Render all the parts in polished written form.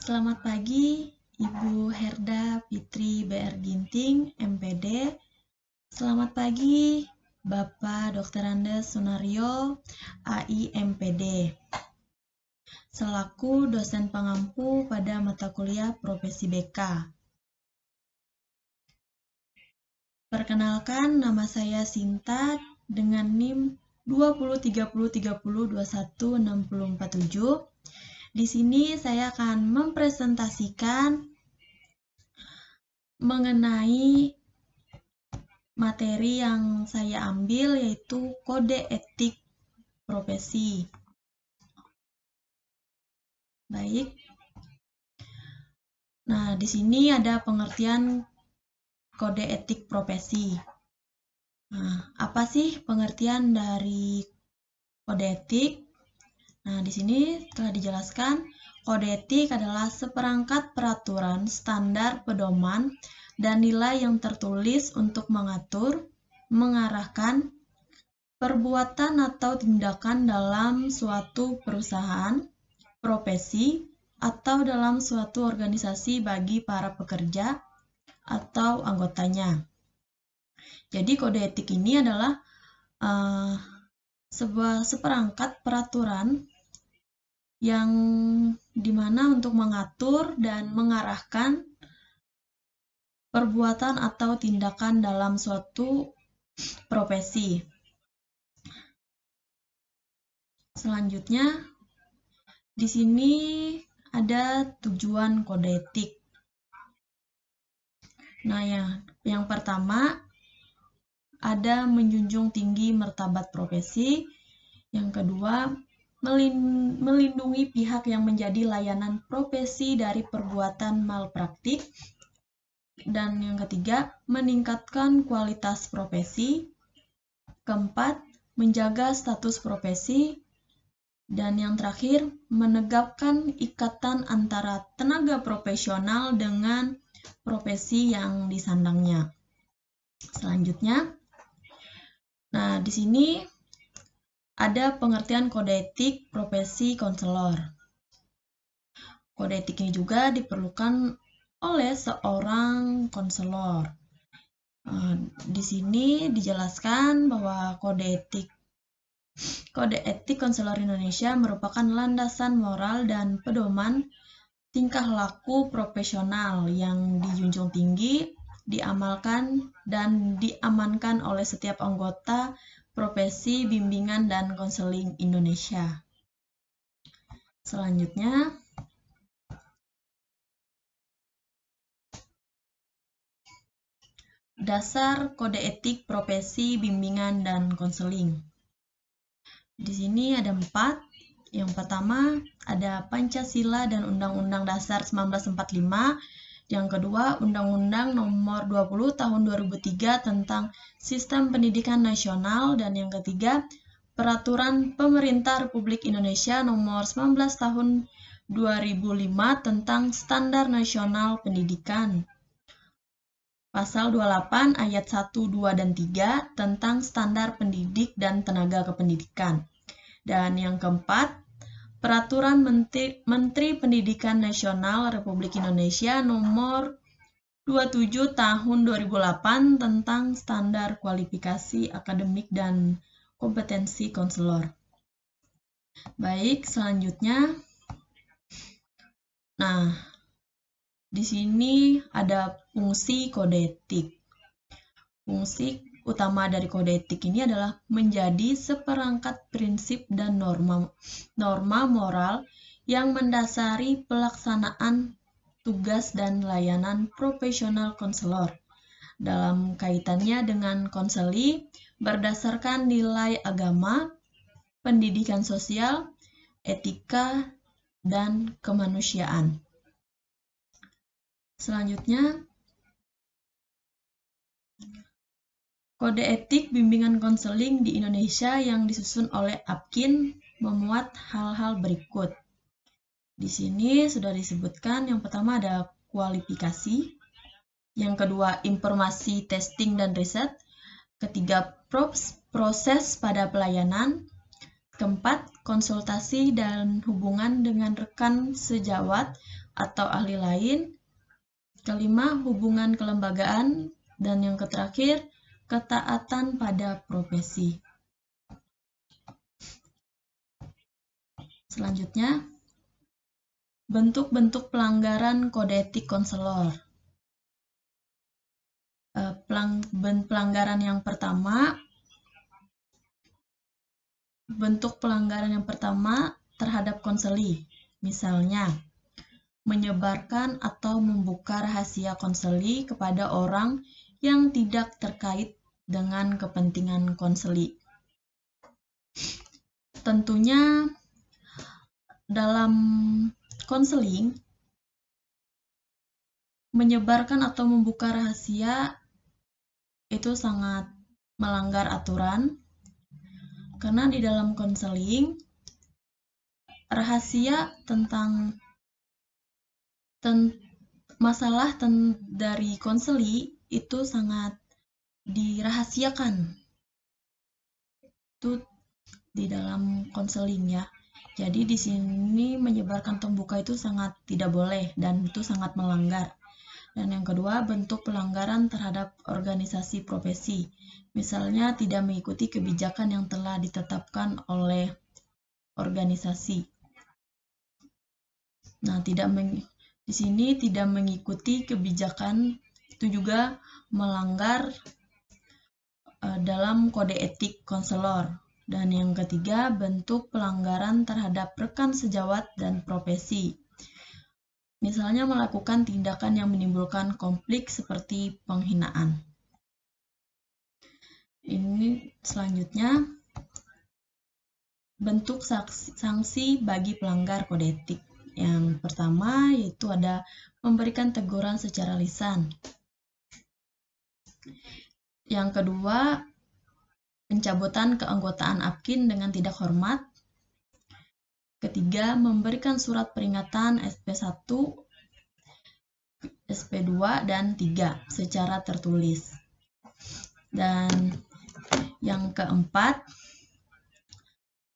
Selamat pagi, Ibu Herda Fitri BR Ginting, MPD. Selamat pagi, Bapak Dr. Andes Sunario, AI MPD, selaku dosen pengampu pada mata kuliah Profesi BK. Perkenalkan, nama saya Sinta dengan NIM 203030216047. Di sini saya akan mempresentasikan mengenai materi yang saya ambil, yaitu kode etik profesi. Baik. Nah, di sini ada pengertian kode etik profesi. Nah, apa sih pengertian dari kode etik? Nah, di sini telah dijelaskan, kode etik adalah seperangkat peraturan, standar, pedoman, dan nilai yang tertulis untuk mengatur, mengarahkan perbuatan atau tindakan dalam suatu perusahaan, profesi, atau dalam suatu organisasi bagi para pekerja atau anggotanya. Jadi kode etik ini adalah seperangkat peraturan yang dimana untuk mengatur dan mengarahkan perbuatan atau tindakan dalam suatu profesi. Selanjutnya, di sini ada tujuan kode etik. Nah, yang pertama ada menjunjung tinggi martabat profesi. Yang kedua, melindungi pihak yang menjadi layanan profesi dari perbuatan malpraktik. Dan yang ketiga, meningkatkan kualitas profesi. Keempat, menjaga status profesi. Dan yang terakhir, menegakkan ikatan antara tenaga profesional dengan profesi yang disandangnya. Selanjutnya, nah di sini ada pengertian kode etik profesi konselor. Kode etik ini juga diperlukan oleh seorang konselor. Di sini dijelaskan bahwa kode etik konselor Indonesia merupakan landasan moral dan pedoman tingkah laku profesional yang dijunjung tinggi, diamalkan, dan diamankan oleh setiap anggota profesi bimbingan dan konseling Indonesia. Selanjutnya, dasar kode etik profesi bimbingan dan konseling. Di sini ada 4. Yang pertama ada Pancasila dan Undang-Undang Dasar 1945. Yang kedua, Undang-Undang Nomor 20 Tahun 2003 tentang Sistem Pendidikan Nasional. Dan yang ketiga, Peraturan Pemerintah Republik Indonesia Nomor 19 Tahun 2005 tentang Standar Nasional Pendidikan. Pasal 28 ayat 1, 2, dan 3 tentang standar pendidik dan tenaga kependidikan. Dan yang keempat, Peraturan Menteri Pendidikan Nasional Republik Indonesia Nomor 27 Tahun 2008 tentang standar kualifikasi akademik dan kompetensi konselor. Baik, selanjutnya. Nah, di sini ada fungsi kode etik. Fungsi utama dari kode etik ini adalah menjadi seperangkat prinsip dan norma moral yang mendasari pelaksanaan tugas dan layanan profesional konselor dalam kaitannya dengan konseli berdasarkan nilai agama, pendidikan sosial, etika, dan kemanusiaan. Selanjutnya, kode etik bimbingan konseling di Indonesia yang disusun oleh Apkin memuat hal-hal berikut. Di sini sudah disebutkan, yang pertama ada kualifikasi, yang kedua informasi testing dan riset, ketiga proses pada pelayanan, keempat konsultasi dan hubungan dengan rekan sejawat atau ahli lain. Kelima, hubungan kelembagaan. Dan yang terakhir, ketaatan pada profesi. Selanjutnya, bentuk-bentuk pelanggaran kode etik konselor. Pelanggaran yang pertama, bentuk pelanggaran yang pertama terhadap konseli. Misalnya, menyebarkan atau membuka rahasia konseli kepada orang yang tidak terkait dengan kepentingan konseli. Tentunya dalam konseling, menyebarkan atau membuka rahasia itu sangat melanggar aturan, karena di dalam konseling, rahasia tentang masalah dari konseli itu sangat dirahasiakan. Itu di dalam konseling ya. Jadi di sini menyebarkan atau membuka itu sangat tidak boleh dan itu sangat melanggar. Dan yang kedua, bentuk pelanggaran terhadap organisasi profesi. Misalnya tidak mengikuti kebijakan yang telah ditetapkan oleh organisasi. Nah, di sini tidak mengikuti kebijakan itu juga melanggar dalam kode etik konselor. Dan yang ketiga, bentuk pelanggaran terhadap rekan sejawat dan profesi. Misalnya melakukan tindakan yang menimbulkan konflik seperti penghinaan. Ini selanjutnya, bentuk sanksi bagi pelanggar kode etik. Yang pertama yaitu ada memberikan teguran secara lisan. Yang kedua, pencabutan keanggotaan APKIN dengan tidak hormat. Ketiga, memberikan surat peringatan SP1, SP2, dan 3 secara tertulis. Dan yang keempat,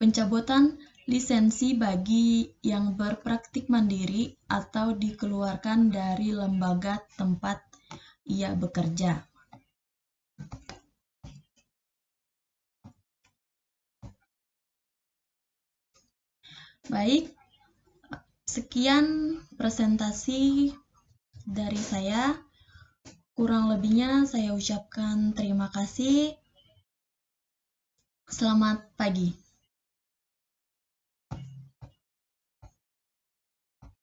pencabutan lisensi bagi yang berpraktik mandiri atau dikeluarkan dari lembaga tempat ia bekerja. Baik, sekian presentasi dari saya. Kurang lebihnya saya ucapkan terima kasih. Selamat pagi.